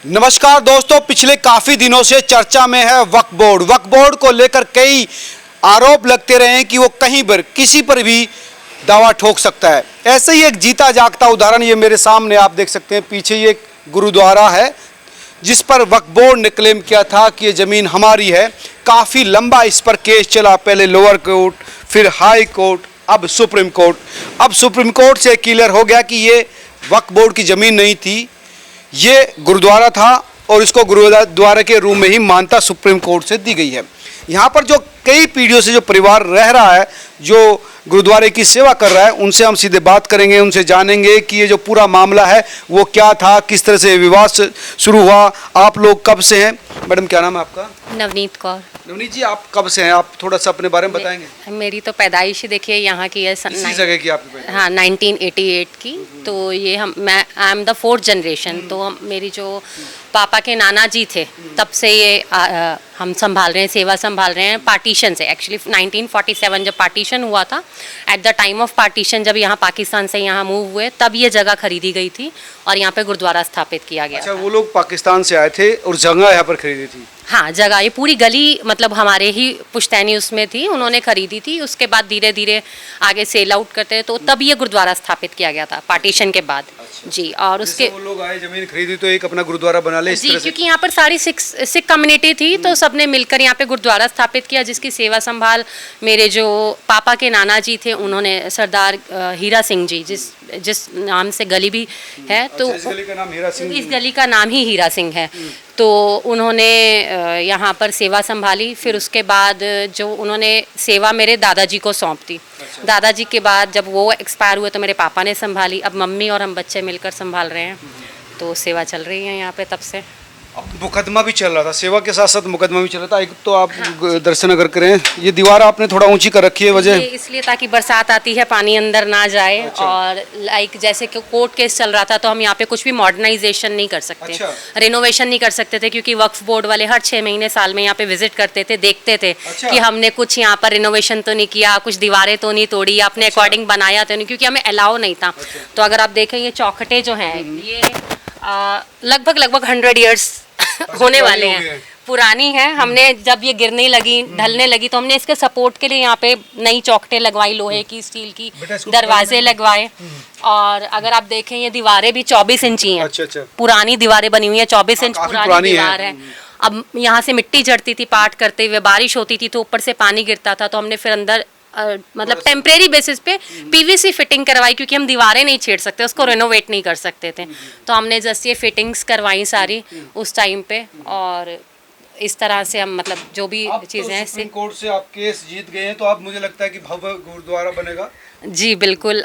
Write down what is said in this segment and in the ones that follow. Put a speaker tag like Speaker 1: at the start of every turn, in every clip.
Speaker 1: नमस्कार दोस्तों, पिछले काफी दिनों से चर्चा में है वक्फ बोर्ड। वक्फ बोर्ड को लेकर कई आरोप लगते रहे हैं कि वो कहीं पर किसी पर भी दावा ठोक सकता है। ऐसे ही एक जीता जागता उदाहरण ये मेरे सामने आप देख सकते हैं। पीछे ये एक गुरुद्वारा है जिस पर वक्फ बोर्ड ने क्लेम किया था कि ये ज़मीन हमारी है। काफ़ी लंबा इस पर केस चला, पहले लोअर कोर्ट, फिर हाई कोर्ट, अब सुप्रीम कोर्ट। अब सुप्रीम कोर्ट से क्लियर हो गया कि ये वक्फ बोर्ड की ज़मीन नहीं थी, ये गुरुद्वारा था और इसको गुरुद्वारा के रूप में ही मान्यता सुप्रीम कोर्ट से दी गई है। यहाँ पर जो कई पीढ़ियों से जो परिवार रह रहा है, जो गुरुद्वारे की सेवा कर रहा है, उनसे हम सीधे बात करेंगे, उनसे जानेंगे कि ये जो पूरा मामला है वो क्या था, किस तरह से विवाद शुरू हुआ। आप लोग कब से हैं? मैडम क्या नाम है आपका?
Speaker 2: नवनीत कौर।
Speaker 1: नवनीत जी, आप कब से हैं? आप थोड़ा सा अपने बारे में बताएंगे।
Speaker 2: मेरी तो पैदाइश ही देखिए यहाँ की है
Speaker 1: इसी जगह की आपकी पैदाइश?
Speaker 2: हाँ, 1988 की। तो ये I am the 4th generation. तो मेरी जो पापा के नाना जी थे तब से ये हम संभाल रहे हैं, सेवा संभाल रहे हैं पार्टीशन से। एक्चुअली 1947 जब पार्टीशन हुआ था, at the time of partition जब यहाँ पाकिस्तान से यहाँ मूव हुए तब ये जगह खरीदी गई थी और यहाँ पे गुरुद्वारा स्थापित किया गया।
Speaker 1: अच्छा, वो लोग पाकिस्तान से आए थे और जगह यहाँ पर खरीदी थी?
Speaker 2: हाँ, जगह ये पूरी गली मतलब हमारे ही पुश्तैनी उसमें थी, उन्होंने खरीदी थी। उसके बाद धीरे धीरे आगे सेल आउट करते तो तब ये गुरुद्वारा स्थापित किया गया था पार्टीशन के बाद।
Speaker 1: अच्छा।
Speaker 2: जी, और उसके
Speaker 1: वो लोग आए, जमीन खरीदी तो एक अपना गुरुद्वारा बना ले इस
Speaker 2: जी,
Speaker 1: तरह से।
Speaker 2: क्योंकि यहाँ पर सारी सिख कम्युनिटी थी तो सबने मिलकर यहाँ पे गुरुद्वारा स्थापित किया, जिसकी सेवा संभाल मेरे जो पापा के नाना जी थे उन्होंने, सरदार हीरा सिंह जी, जिस नाम से गली भी है। तो
Speaker 1: इस गली का नाम हीरा सिंह?
Speaker 2: इस गली का नाम ही हीरा सिंह है। तो उन्होंने यहाँ पर सेवा संभाली। फिर उसके बाद जो उन्होंने सेवा मेरे दादाजी को सौंप दी।
Speaker 1: अच्छा।
Speaker 2: दादाजी के बाद जब वो एक्सपायर हुए तो मेरे पापा ने संभाली। अब मम्मी और हम बच्चे मिलकर संभाल रहे हैं। तो सेवा चल रही है यहाँ पे तब से।
Speaker 1: अब मुकदमा भी चल रहा था, सेवा के साथ साथ मुकदमा भी चल रहा था। एक तो आप दर्शन अगर करें, ये दीवार आपने थोड़ा ऊंची कर रखी है, वजह
Speaker 2: इसलिए ताकि बरसात आती है पानी अंदर ना जाए।
Speaker 1: अच्छा।
Speaker 2: और लाइक जैसे कि कोर्ट केस चल रहा था तो हम यहाँ पे कुछ भी मॉडर्नाइजेशन नहीं कर सकते।
Speaker 1: अच्छा।
Speaker 2: रिनोवेशन नहीं कर सकते थे क्योंकि वक्फ बोर्ड वाले हर 6 महीने साल में यहाँ पे विजिट करते थे, देखते थे।
Speaker 1: अच्छा।
Speaker 2: कि हमने कुछ यहाँ पर रिनोवेशन तो नहीं किया, कुछ दीवारें तो नहीं तोड़ी, अपने अकॉर्डिंग बनाया तो नहीं, क्योंकि हमें अलाउ नहीं था। तो अगर आप देखें ये चौखटे जो हैं ये लगभग 100 ईयर्स होने वाले हैं, पुरानी है। हमने जब ये गिरने लगी, ढलने लगी, तो हमने इसके सपोर्ट के लिए यहाँ पे नई चौखटें लगवाई, लोहे की, स्टील की, दरवाजे लगवाए। और अगर आप देखें ये दीवारें भी 24 इंची हैं।
Speaker 1: अच्छा, अच्छा।
Speaker 2: पुरानी दीवारें बनी हुई हैं, 24 इंच पुरानी दीवार है। अब यहाँ से मिट्टी जड़ती थी पाठ करते हुए, बारिश होती थी तो ऊपर से पानी गिरता था, तो हमने फिर अंदर मतलब टेम्परेरी बेसिस पे पीवीसी फिटिंग करवाई, क्योंकि हम दीवारें नहीं छेड़ सकते, उसको रेनोवेट नहीं कर सकते थे। तो हमने जस्ट ये फिटिंग्स करवाई सारी उस टाइम पे। और इस तरह से हम मतलब जो भी चीज़ें हैं,
Speaker 1: सुप्रीम कोर्ट से आप केस जीत गए हैं, तो आप, मुझे लगता है कि भव्य गुरुद्वारा बनेगा।
Speaker 2: जी बिल्कुल,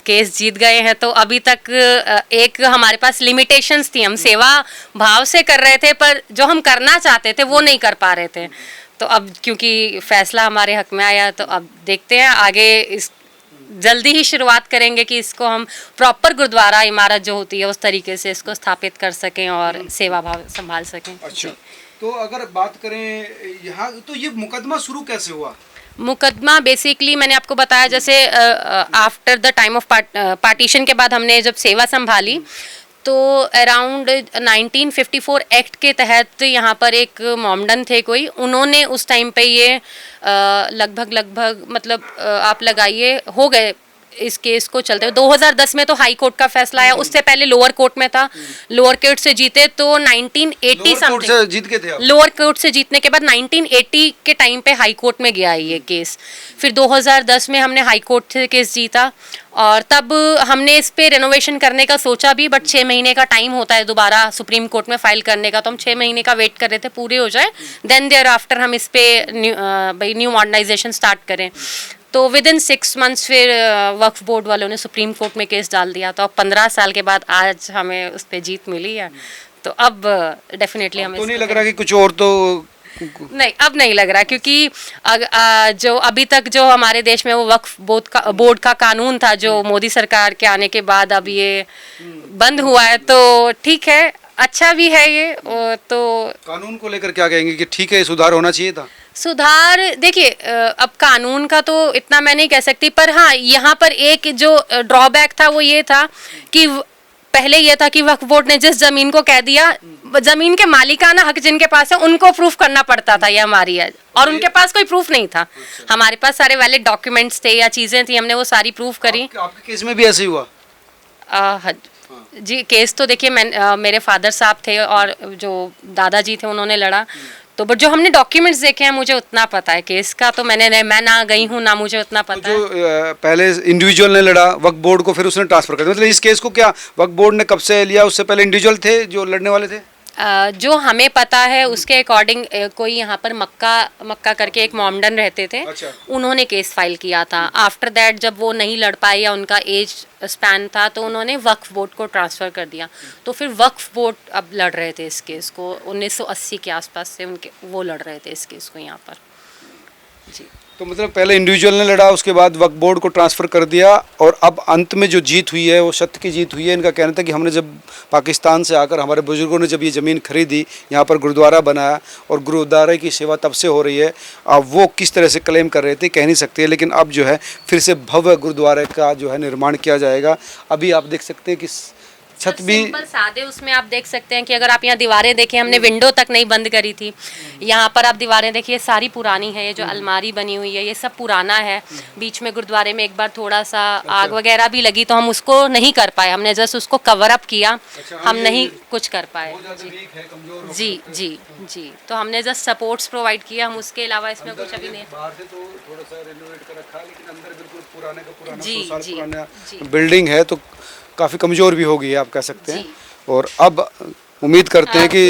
Speaker 2: केस जीत गए हैं। तो अभी तक एक हमारे पास लिमिटेशंस थी, हम सेवा भाव से कर रहे थे पर जो हम करना चाहते थे वो नहीं कर पा रहे थे। तो अब क्योंकि फैसला हमारे हक में आया तो अब देखते हैं आगे, इस जल्दी ही शुरुआत करेंगे कि इसको हम प्रॉपर गुरुद्वारा इमारत जो होती है उस तरीके से इसको स्थापित कर सकें और सेवा भाव संभाल सकें।
Speaker 1: अच्छा, तो अगर बात करें यहाँ, तो ये मुकदमा शुरू कैसे हुआ?
Speaker 2: मुकदमा बेसिकली मैंने आपको बताया, जैसे after the time of partition के बाद हमने जब सेवा संभाली तो अराउंड 1954 एक्ट के तहत यहाँ पर एक मोमडन थे कोई, उन्होंने उस टाइम पे ये लगभग मतलब आप लगाइए हो गए इस केस को चलते हुए। 2010 में तो हाई कोर्ट का फैसला आया, उससे पहले लोअर कोर्ट में था, लोअर कोर्ट से जीते तो 1980 समथिंग
Speaker 1: जीत के थे आप?
Speaker 2: लोअर कोर्ट से जीतने के बाद 1980 के टाइम पे हाई कोर्ट में गया ये केस। फिर 2010 में हमने हाई कोर्ट से केस जीता और तब हमने इस पे रेनोवेशन करने का सोचा भी, बट 6 महीने का टाइम होता है दोबारा सुप्रीम कोर्ट में फाइल करने का, तो हम 6 महीने का वेट कर रहे थे पूरे हो जाए, देन देयर आफ्टर हम इस पे न्यू मॉडर्नाइजेशन स्टार्ट करें। तो विद इन 6 मंथ्स फिर वक्फ बोर्ड वालों ने सुप्रीम कोर्ट में केस डाल दिया। तो अब 15 साल के बाद आज हमें उस पर जीत मिली है। तो अब डेफिनेटली हमें
Speaker 1: तो नहीं लग रहा कि कुछ और तो
Speaker 2: नहीं, अब नहीं लग रहा, क्योंकि जो अभी तक जो हमारे देश में वो वक्फ बोर्ड का कानून था जो मोदी सरकार के आने के बाद अब ये बंद हुआ है, तो ठीक है, अच्छा भी है ये। तो
Speaker 1: कानून को लेकर क्या कहेंगे कि ठीक है, सुधार होना चाहिए था?
Speaker 2: सुधार देखिए, अब कानून का तो इतना मैं नहीं कह सकती, पर हाँ यहाँ पर एक जो ड्रॉबैक था वो ये था कि पहले ये था कि वक्फ बोर्ड ने जिस जमीन को कह दिया जमीन के मालिकाना हक जिनके पास है उनको प्रूफ करना पड़ता था ये हमारी है, और उनके पास कोई प्रूफ नहीं था। हमारे पास सारे वैलिड डॉक्यूमेंट्स थे या चीजें थी, हमने वो सारी प्रूफ करी।
Speaker 1: आपके केस में भी ऐसे ही हुआ?
Speaker 2: जी, केस तो देखिए मेरे फादर साहब थे और जो दादाजी थे उन्होंने लड़ा, तो बट जो हमने डॉक्यूमेंट्स देखे हैं मुझे उतना पता है। केस का तो मैं ना गई हूँ ना मुझे उतना पता
Speaker 1: जो
Speaker 2: है।
Speaker 1: पहले इंडिविजुअल ने लड़ा वक्फ बोर्ड को, फिर उसने ट्रांसफर कर दिया, मतलब इस केस को क्या वक्फ बोर्ड ने कब से लिया? उससे पहले इंडिविजुअल थे जो लड़ने वाले थे?
Speaker 2: जो हमें पता है उसके अकॉर्डिंग कोई यहाँ पर मक्का करके एक मोमडन रहते थे।
Speaker 1: अच्छा।
Speaker 2: उन्होंने केस फाइल किया था। आफ्टर दैट जब वो नहीं लड़ पाए या उनका एज स्पैन था तो उन्होंने वक्फ बोर्ड को ट्रांसफ़र कर दिया। तो फिर वक्फ बोर्ड अब लड़ रहे थे इस केस को, 1980 के आसपास से उनके वो लड़ रहे थे इस केस को यहाँ पर। जी,
Speaker 1: तो मतलब पहले इंडिविजुअल ने लड़ा, उसके बाद वक्फ बोर्ड को ट्रांसफ़र कर दिया, और अब अंत में जो जीत हुई है वो सत्य की जीत हुई है। इनका कहना था कि हमने जब पाकिस्तान से आकर हमारे बुजुर्गों ने जब ये ज़मीन खरीदी, यहाँ पर गुरुद्वारा बनाया और गुरुद्वारे की सेवा तब से हो रही है। अब वो किस तरह से क्लेम कर रहे थे कह नहीं सकते, लेकिन अब जो है फिर से भव्य गुरुद्वारे का जो है निर्माण किया जाएगा। अभी आप देख सकते हैं कि छत भी
Speaker 2: सिंपल सादे, उसमें आप देख सकते हैं कि अगर आप यहाँ दीवारें देखें, हमने विंडो तक नहीं बंद करी थी। यहाँ पर आप दीवारें देखिए सारी पुरानी है। ये जो अलमारी बनी हुई है ये सब पुराना है। बीच में गुरुद्वारे में एक बार थोड़ा सा आग वगैरह भी लगी तो हम उसको नहीं कर पाए, हमने जस्ट उसको कवर अप किया। हम नहीं कुछ कर पाए। जी जी जी, तो हमने जस्ट सपोर्ट्स प्रोवाइड किया, हम उसके अलावा इसमें कुछ अभी नहीं।
Speaker 1: बाहर से तो थोड़ा सा रेनोवेट कर रखा है, लेकिन अंदर बिल्कुल पुराने का पुराना,
Speaker 2: जी,
Speaker 1: 100 साल
Speaker 2: जी,
Speaker 1: पुराना
Speaker 2: जी।
Speaker 1: बिल्डिंग है, तो काफ़ी कमज़ोर भी हो गई है आप कह सकते हैं। और अब उम्मीद करते हैं कि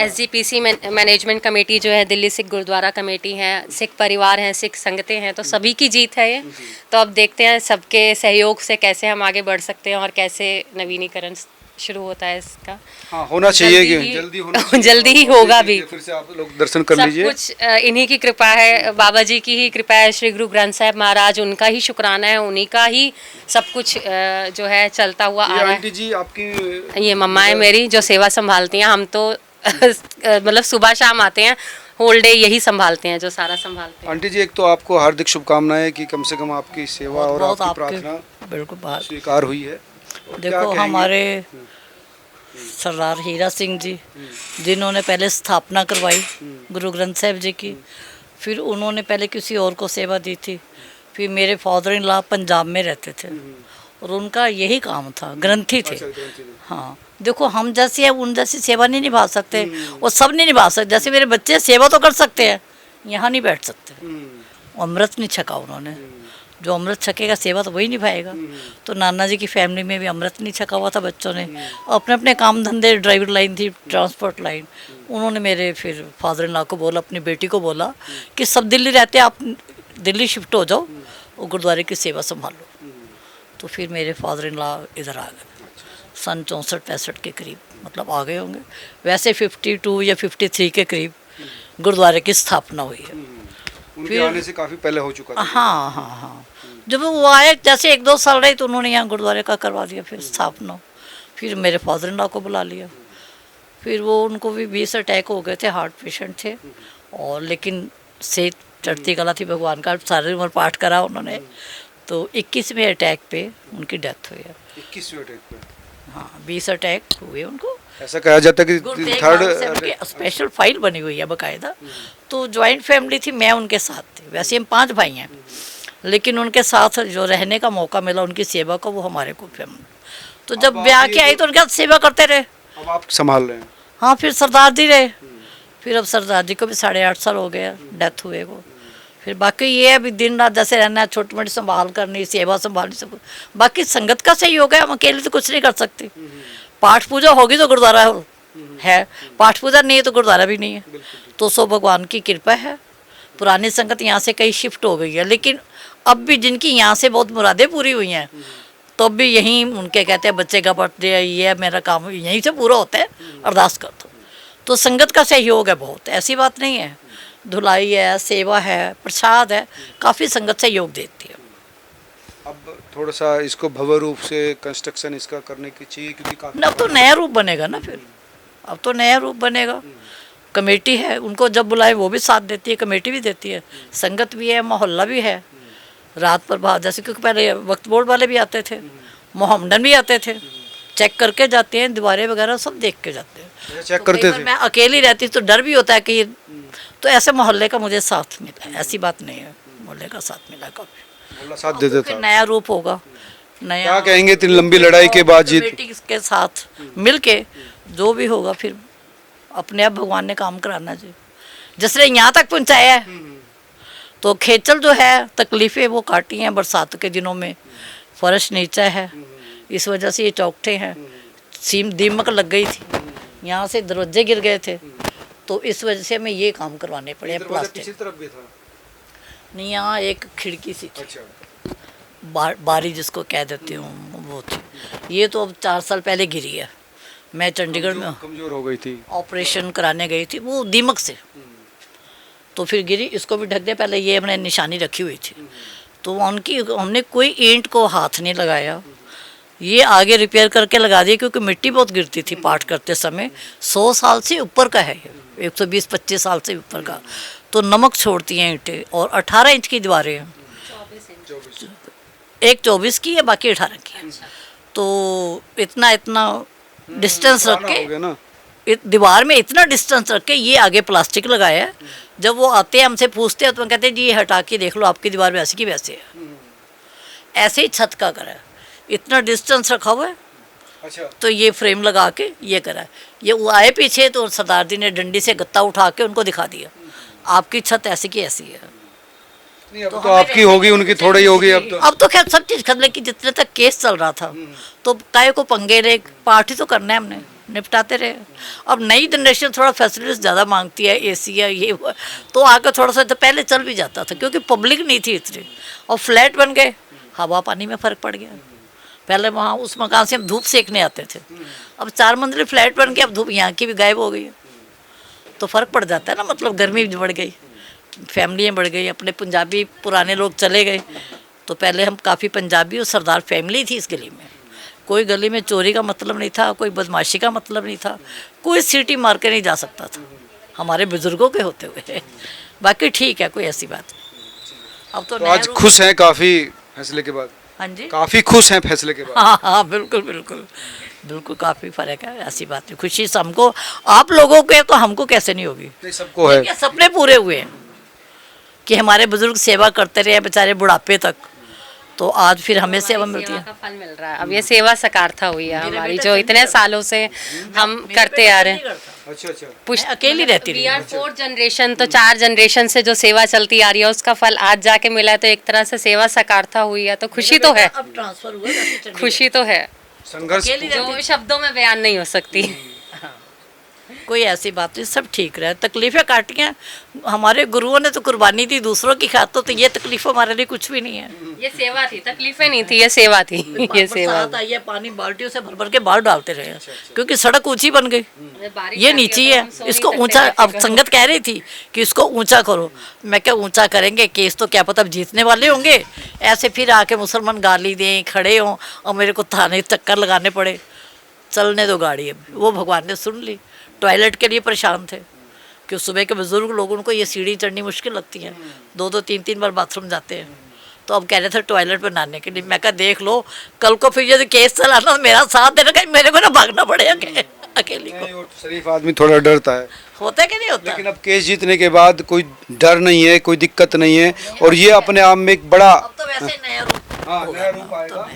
Speaker 2: SGPC मैनेजमेंट कमेटी जो है, दिल्ली सिख गुरुद्वारा कमेटी है, सिख परिवार हैं, सिख संगतें हैं, तो सभी की जीत है ये। तो अब देखते हैं सबके सहयोग से कैसे हम आगे बढ़ सकते हैं और कैसे नवीनीकरण शुरू होता है इसका।
Speaker 1: हाँ, होना चाहिए कि जल्दी होना चाहिए,
Speaker 2: जल्दी ही
Speaker 1: और
Speaker 2: होगा
Speaker 1: देखिए,
Speaker 2: भी।
Speaker 1: फिर से आप लोग दर्शन कर
Speaker 2: सब
Speaker 1: लीजिए।
Speaker 2: कुछ इन्हीं की कृपा है, बाबा जी की ही कृपा है, श्री गुरु ग्रंथ साहिब महाराज, उनका ही शुक्राना है, उन्हीं का ही सब कुछ जो है चलता हुआ आ रहा
Speaker 1: आंटी जी आपकी
Speaker 2: है। ये मम्मा है मेरी जो सेवा संभालती हैं। हम तो मतलब सुबह शाम आते हैं, होल डे यही संभालते हैं, जो सारा संभालते हैं।
Speaker 1: आंटी जी, एक तो आपको हार्दिक शुभकामनाएं कि कम से कम आपकी सेवा और
Speaker 3: बहुत
Speaker 1: आपकी
Speaker 3: आपके
Speaker 1: प्रार्थना
Speaker 3: बिल्कुल बात।
Speaker 1: स्वीकार हुई है। और क्या
Speaker 3: देखो
Speaker 1: कहेंगे?
Speaker 3: हमारे सरदार हीरा सिंह जी जिन्होंने पहले स्थापना करवाई गुरु ग्रंथ साहिब जी की, फिर उन्होंने पहले किसी और को सेवा दी थी। फिर मेरे फादर इन लॉ पंजाब में रहते थे और उनका यही काम था, ग्रंथी थे।
Speaker 1: अच्छा, ग्रंथी थे।
Speaker 3: हाँ, देखो हम जैसे है उन जैसी सेवा नहीं निभा सकते, वो सब नहीं निभा सकते। जैसे मेरे बच्चे सेवा तो कर सकते हैं, यहाँ नहीं बैठ सकते। अमृत नहीं छका उन्होंने, जो अमृत छकेगा सेवा तो वही निभाएगा। तो नाना जी की फैमिली में भी अमृत नहीं छका हुआ था बच्चों ने, अपने अपने काम धंधे, ड्राइवर लाइन थी, ट्रांसपोर्ट लाइन। उन्होंने मेरे फिर फादर इन लॉ को बोला, अपनी बेटी को बोला कि सब दिल्ली रहते हैं, आप दिल्ली शिफ्ट हो जाओ और गुरुद्वारे की सेवा संभालो। तो फिर मेरे फादर इन लॉ इधर आ गए सन 64-65 के करीब, मतलब आ गए होंगे। वैसे 52 या 53 के करीब गुरुद्वारे की स्थापना हुई है।
Speaker 1: उनके आने से काफ़ी पहले हो चुका था।
Speaker 3: हाँ हाँ हाँ, जब वो आए जैसे 1-2 साल रहे तो उन्होंने यहाँ गुरुद्वारे का करवा दिया फिर स्थापना। फिर मेरे फादर इन लॉ को बुला लिया। फिर वो उनको भी 20 अटैक हो गए थे, हार्ट पेशेंट थे, और लेकिन सेहत चढ़ती कला थी, भगवान का सारी उम्र पाठ करा उन्होंने। तो 21वें अटैक पे उनकी डेथ हुई है।
Speaker 1: 21वें अटैक पे?
Speaker 3: हाँ, 20 अटैक हुए उनको।
Speaker 1: ऐसा कहा जाता है
Speaker 3: गुरु
Speaker 1: कि
Speaker 3: तेग बहादुर साहब
Speaker 1: थर्ड
Speaker 3: की स्पेशल फाइल बनी हुई है बाकायदा। तो ज्वाइंट फैमिली थी, मैं उनके साथ थी। वैसे हम 5 भाई हैं, लेकिन उनके साथ जो रहने का मौका मिला उनकी सेवा को, वो हमारे को फैमिली। तो जब ब्याह के आई तो उनके साथ सेवा करते रहे।
Speaker 1: अब आप संभाल रहे हैं?
Speaker 3: हाँ, फिर सरदार जी रहे। फिर अब सरदार जी को भी 8.5 साल हो गया डेथ हुए को। फिर बाकी ये है अभी दिन रात जैसे रहना है, छोटी मोटी संभाल करनी, सेवा संभालनी, सब। बाकी संगत का सही हो गया, हम अकेले तो कुछ नहीं कर सकते। पाठ पूजा होगी तो गुरुद्वारा है, पाठ पूजा नहीं है तो गुरुद्वारा भी नहीं है। तो सो भगवान की कृपा है। पुरानी संगत यहाँ से कई शिफ्ट हो गई है, लेकिन अब भी जिनकी यहाँ से बहुत मुरादें पूरी हुई हैं, तो भी यहीं उनके कहते हैं बच्चे का बर्थडे, ये मेरा काम यहीं से पूरा होता है, अरदास कर दो। तो संगत का सहयोग है बहुत, ऐसी बात नहीं है। धुलाई है, सेवा है, प्रसाद है, काफ़ी संगत सहयोग देती है।
Speaker 1: अब थोड़ा सा इसको भव्य रूप से कंस्ट्रक्शन इसका करने की चाहिए, क्योंकि काफी
Speaker 3: अब तो नया रूप बनेगा ना, फिर अब तो नया रूप बनेगा। कमेटी है, उनको जब बुलाए वो भी साथ देती है, कमेटी भी देती है, संगत भी है, मोहल्ला भी है। रात पर बाहर जैसे, क्योंकि पहले वक्त बोर्ड वाले भी आते थे, मोहम्मदन भी आते थे, चेक करके जाते हैं, दीवारें वगैरह सब देख के जाते हैं।
Speaker 1: चेक
Speaker 3: तो
Speaker 1: करते
Speaker 3: कई बार
Speaker 1: थे।
Speaker 3: मैं अकेली रहती तो डर भी होता है कि, तो ऐसे मोहल्ले का मुझे साथ मिला, ऐसी बात नहीं है, मोहल्ले का साथ मिला कभी।
Speaker 1: मोहल्ला साथ
Speaker 3: अब
Speaker 1: देता
Speaker 3: तो फिर
Speaker 1: था।
Speaker 3: नया रूप होगा, नया
Speaker 1: क्या कहेंगे इतनी लंबी लड़ाई के बाद जीत?
Speaker 3: कमेटी के साथ मिल के जो भी होगा फिर अपने आप भगवान ने काम कराना चाहिए। जिसने यहाँ तक पहुँचाया है तो खेचल जो है तकलीफ़ें वो काटी हैं बरसात के दिनों में, फर्श नीचा है, इस वजह से ये चौकटे हैं, सीम दीमक लग गई थी, यहाँ से दरवाजे गिर गए थे, तो इस वजह से हमें ये काम करवाने पड़े प्लास्टिक।
Speaker 1: तरफ भी था।
Speaker 3: नहीं, यहाँ एक खिड़की सी थी,
Speaker 1: अच्छा।
Speaker 3: बारी जिसको कह देती हूँ वो थी। ये तो अब 4 साल पहले गिरी है। मैं चंडीगढ़ में
Speaker 1: कमजोर हो गई थी।
Speaker 3: ऑपरेशन कराने गई थी वो दीमक से, तो फिर गिरी, इसको भी ढक दिया। पहले ये हमने निशानी रखी हुई थी, तो उनकी हमने कोई ईंट को हाथ नहीं लगाया, ये आगे रिपेयर करके लगा दिया क्योंकि मिट्टी बहुत गिरती थी पाठ करते समय। 100 साल से ऊपर का है ये, 120-25 साल से ऊपर का, तो नमक छोड़ती हैं ईंटें, और 18 इंच की दीवारें हैं, एक 24 की है बाकी 18 की है। तो इतना इतना डिस्टेंस रख
Speaker 1: हो गया
Speaker 3: के,
Speaker 1: ना।
Speaker 3: दीवार में इतना डिस्टेंस रख के ये आगे प्लास्टिक लगाया है। जब वो आते हैं हमसे पूछते हैं तो हम कहते हैं जी ये हटा के देख लो, आपकी दीवार वैसे की वैसे है। ऐसे ही छत का करा है, इतना डिस्टेंस रखा हुआ है,
Speaker 1: अच्छा।
Speaker 3: तो ये फ्रेम लगा के ये करा है। ये वो आए पीछे तो सरदार जी ने डंडी से गत्ता उठा के उनको दिखा दिया, आपकी छत ऐसी की ऐसी है।
Speaker 1: नहीं, अब तो आपकी होगी, उनकी थोड़ी ही होगी अब तो।
Speaker 3: अब तो खैर सब चीज़ खत्म की, जितने तक केस चल रहा था तो काय को पंगे रहे, पार्टी तो करना है हमने, निपटाते रहे। अब नई जनरेशन थोड़ा फैसिलिटीज ज़्यादा मांगती है, एसी है ये वो, तो आकर थोड़ा सा, तो पहले चल भी जाता था क्योंकि पब्लिक नहीं थी इतनी, और फ्लैट बन गए, हवा पानी में फ़र्क पड़ गया। पहले वहाँ उस मकान से हम धूप सेकने आते थे, अब 4 मंजिली फ्लैट बन के अब धूप यहाँ की भी गायब हो गई है, तो फ़र्क पड़ जाता है ना, मतलब गर्मी बढ़ गई, फैमिलियाँ बढ़ गई, अपने पंजाबी पुराने लोग चले गए। तो पहले हम काफ़ी पंजाबी और सरदार फैमिली थी इस गली में, कोई गली में चोरी का मतलब नहीं था, कोई बदमाशी का मतलब नहीं था, कोई सीटी मार के नहीं जा सकता था हमारे बुजुर्गों के होते हुए। बाकी ठीक है, कोई ऐसी बात नहीं। अब
Speaker 1: तो आज खुश हैं काफ़ी फैसले के बाद?
Speaker 3: हाँ जी,
Speaker 1: काफ़ी खुश हैं फैसले के बाद?
Speaker 3: हाँ हाँ बिल्कुल बिल्कुल बिल्कुल, काफ़ी फ़र्क है, ऐसी बात नहीं। खुशी हमको, आप लोगों के तो हमको कैसे नहीं होगी,
Speaker 1: नहीं, सबको है।
Speaker 3: ये सपने पूरे हुए हैं कि हमारे बुजुर्ग सेवा करते रहे बेचारे बुढ़ापे तक, तो आज फिर हमें सेवा मिलती
Speaker 2: सेवा
Speaker 3: है।
Speaker 2: का फल मिल रहा है। अब ये सेवा साकारता हुई है हमारी, जो इतने सालों से हम करते आ रहे हैं।
Speaker 1: अच्छा अच्छा।
Speaker 3: मैं अकेली रहती
Speaker 2: वी
Speaker 3: रही।
Speaker 2: आर 4th जनरेशन, तो 4 जनरेशन से जो सेवा चलती आ रही है उसका फल आज जाके मिला है, तो एक तरह से सेवा साकारता हुई है, तो खुशी तो है,
Speaker 3: अब ट्रांसफर हुआ वैसे चंडीगढ़।
Speaker 2: खुशी तो है
Speaker 1: संघर्ष
Speaker 3: अकेली
Speaker 2: जो शब्दों में बयान नहीं हो सकती।
Speaker 3: कोई ऐसी बात नहीं, सब ठीक रहे, तकलीफें काटियाँ, हमारे गुरुओं ने तो कुर्बानी दी दूसरों की खातिर, तो ये तकलीफ हमारे लिए कुछ भी नहीं है।
Speaker 2: ये सेवा थी, तकलीफें नहीं थी, ये सेवा थी। ये सेवा
Speaker 3: बरसात आई है, पानी बाल्टियों से भर भर के बाहर डालते रहे हैं, क्योंकि सड़क ऊंची बन गई, ये नीची है, इसको ऊंचा, अब संगत कह रही थी कि इसको ऊंचा करो, मैं क्या ऊंचा करेंगे, केस तो क्या पता अब जीतने वाले होंगे, ऐसे फिर आके मुसलमान गाली दें, खड़े हों, और मेरे को थाने चक्कर लगाने पड़े। चलने दो गाड़ी, अब वो भगवान ने सुन ली। टॉयलेट के लिए परेशान थे कि सुबह के बुजुर्ग लोगों को ये सीढ़ी चढ़नी मुश्किल लगती है, 2-2 3-3 बार बाथरूम जाते हैं, तो अब कह रहे थे टॉयलेट पर नहाने के लिए। मैं कहा देख लो, कल को फिर यदि केस चलाना मेरा साथ देना, कहीं मेरे को ना भागना पड़ेगा अकेली को।
Speaker 1: नहीं, वो शरीफ आदमी थोड़ा डरता है,
Speaker 3: होता है कि नहीं होता?
Speaker 1: लेकिन अब केस जीतने के बाद कोई डर नहीं है, कोई दिक्कत नहीं है, और ये अपने आप में एक बड़ा
Speaker 3: अब तो वैसे ही नया रूप,
Speaker 1: हाँ नया रूप आएगा,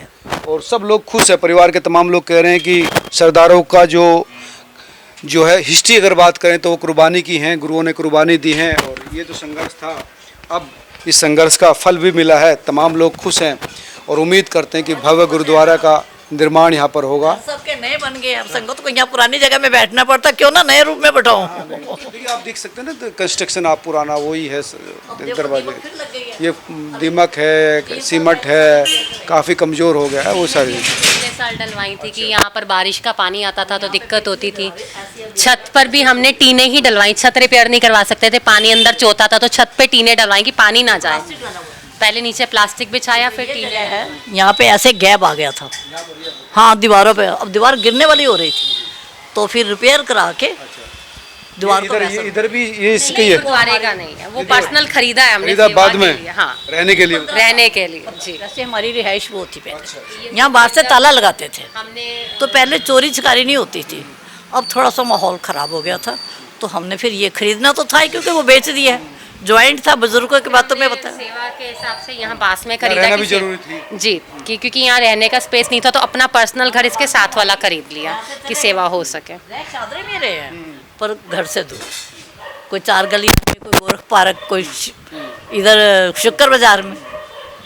Speaker 1: और सब लोग खुश है। परिवार के तमाम लोग कह रहे हैं कि सरदारों का जो है हिस्ट्री अगर बात करें तो वो कुर्बानी की हैं, गुरुओं ने कुर्बानी दी है, और ये जो संघर्ष था अब इस संघर्ष का फल भी मिला है। तमाम लोग खुश हैं और उम्मीद करते हैं कि भव्य गुरुद्वारा का निर्माण यहाँ पर होगा।
Speaker 3: सबके नए बन गए, अब संगत को यहाँ पुरानी जगह में बैठना पड़ता, क्यों ना नए रूप में बैठाऊं।
Speaker 1: देखिए आप देख सकते हैं ना, तो कंस्ट्रक्शन आप पुराना वही है दरवाजे,
Speaker 3: फिर लग गई है।
Speaker 1: ये दीमक है, सीमेंट है, काफ़ी कमज़ोर हो गया है वो सारी।
Speaker 2: पिछले साल डलवाई थी कि यहाँ पर बारिश का पानी आता था तो दिक्कत होती थी। छत पर भी हमने टीने ही डलवाई, छत रिपेयर नहीं करवा सकते थे, पानी अंदर चोता था, तो छत पे टीने डलवाई कि पानी ना जाए। पहले नीचे प्लास्टिक बिछाया, फिर टीने
Speaker 3: है, यहाँ पे ऐसे गैप आ गया था, हाँ दीवारों पे, अब दीवार गिरने वाली हो रही थी, तो फिर रिपेयर करा के दीवार को
Speaker 1: इधर
Speaker 3: वैसा
Speaker 1: इधर भी ये इसके ही है,
Speaker 2: गुरुद्वारे का नहीं है, वो पर्सनल खरीदा है हमने
Speaker 1: खरीदा
Speaker 2: सेवा
Speaker 1: बाद
Speaker 2: के
Speaker 1: में
Speaker 2: लिए, हाँ
Speaker 1: रहने के लिए।
Speaker 2: रहने के लिए जी।
Speaker 3: वैसे हमारी रिहाइश वो थी पहले, यहाँ बाहर से ताला लगाते थे,
Speaker 2: हमने
Speaker 3: तो पहले चोरी चकारी नहीं होती थी। अब थोड़ा सा माहौल ख़राब हो गया था, तो हमने फिर ये खरीदना तो था ही, क्योंकि वो बेच दिया है। ज्वाइंट था, बुजुर्गों की बातों में बता।
Speaker 2: सेवा के हिसाब से यहाँ पास में खरीदा
Speaker 1: रहना भी
Speaker 2: कि से-
Speaker 1: जरूरी थी।
Speaker 2: जी क्योंकि यहाँ रहने का स्पेस नहीं था, तो अपना पर्सनल घर इसके साथ वाला खरीद लिया कि सेवा हो सके।
Speaker 3: चादरें भी रहे हैं, पर घर से दूर, कोई 4 गली में, कोई गोरख पार्क, कोई इधर शुक्र बाजार में।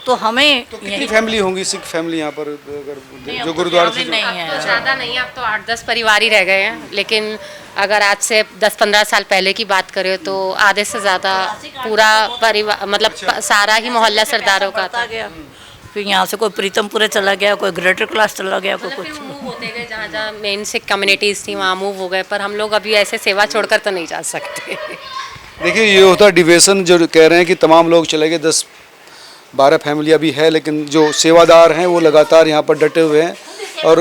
Speaker 3: तो हमें
Speaker 1: तो कितनी
Speaker 3: यहीं
Speaker 1: फैमिली होंगी सिख फैमिली यहाँ पर अगर
Speaker 3: अब
Speaker 1: जो
Speaker 3: तो
Speaker 1: गुरुद्वारे से
Speaker 3: फैमिली नहीं है।
Speaker 2: तो ज़्यादा नहीं है, अब तो 8-10 परिवार ही रह गए हैं। लेकिन अगर आज से 10-15 साल पहले की बात करें तो आधे से ज़्यादा पूरा परिवार, मतलब सारा ही मोहल्ला सरदारों का था।
Speaker 3: बढ़ता गया। फिर यहाँ से कोई प्रीतमपुरे चला गया, कोई ग्रेटर क्लास चला गया, कोई
Speaker 2: मतलब
Speaker 3: कुछ।
Speaker 2: फिर मूव होते गए, जहाँ जहाँ मेन सिख कम्युनिटीज़ थी वहाँ मूव हो गए, पर हम लोग अभी ऐसे सेवा छोड़कर तो नहीं जा सकते।
Speaker 1: देखिए ये होता है डिविएशन, जो कह रहे हैं कि तमाम लोग चले गए, 10-12 फैमिली अभी है, लेकिन जो सेवादार हैं वो लगातार यहाँ पर डटे हुए हैं। और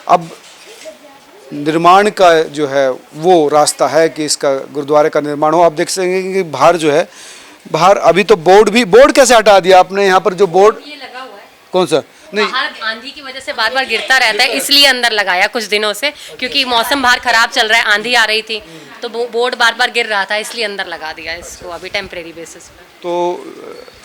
Speaker 1: अब निर्माण का जो है वो रास्ता है कि इसका गुरुद्वारे का निर्माण हो। आप देख सकेंगे कि बाहर जो है, बाहर अभी तो बोर्ड कैसे हटा दिया आपने? यहाँ पर जो बोर्ड
Speaker 2: ये लगा हुआ है,
Speaker 1: कौन सा? नहीं,
Speaker 2: बाहर आंधी की वजह से बार बार गिरता रहता है, इसलिए अंदर लगाया कुछ दिनों से, क्योंकि मौसम बाहर खराब चल रहा है, आंधी आ रही थी, तो बोर्ड बार बार गिर रहा था, इसलिए अंदर लगा दिया इसको अभी टेम्परेरी बेसिस पे।
Speaker 1: तो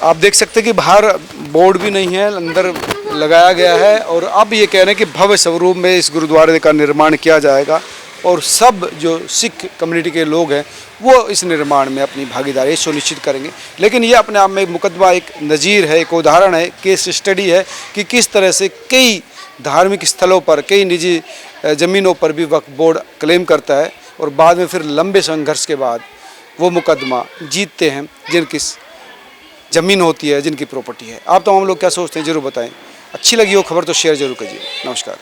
Speaker 1: आप देख सकते हैं कि बाहर बोर्ड भी नहीं है, अंदर लगाया गया है। और अब ये कह रहे हैं कि भव्य स्वरूप में इस गुरुद्वारे का निर्माण किया जाएगा, और सब जो सिख कम्युनिटी के लोग हैं वो इस निर्माण में अपनी भागीदारी सुनिश्चित करेंगे। लेकिन ये अपने आप में एक मुकदमा, एक नज़ीर है, एक उदाहरण है, केस स्टडी है कि किस तरह से कई धार्मिक स्थलों पर, कई निजी ज़मीनों पर भी वक्फ बोर्ड क्लेम करता है, और बाद में फिर लंबे संघर्ष के बाद वो मुकदमा जीतते हैं जिनकी ज़मीन होती है, जिनकी प्रॉपर्टी है। आप तमाम लोग क्या सोचते हैं ज़रूर बताएं। अच्छी लगी हो खबर तो शेयर जरूर कीजिए। नमस्कार।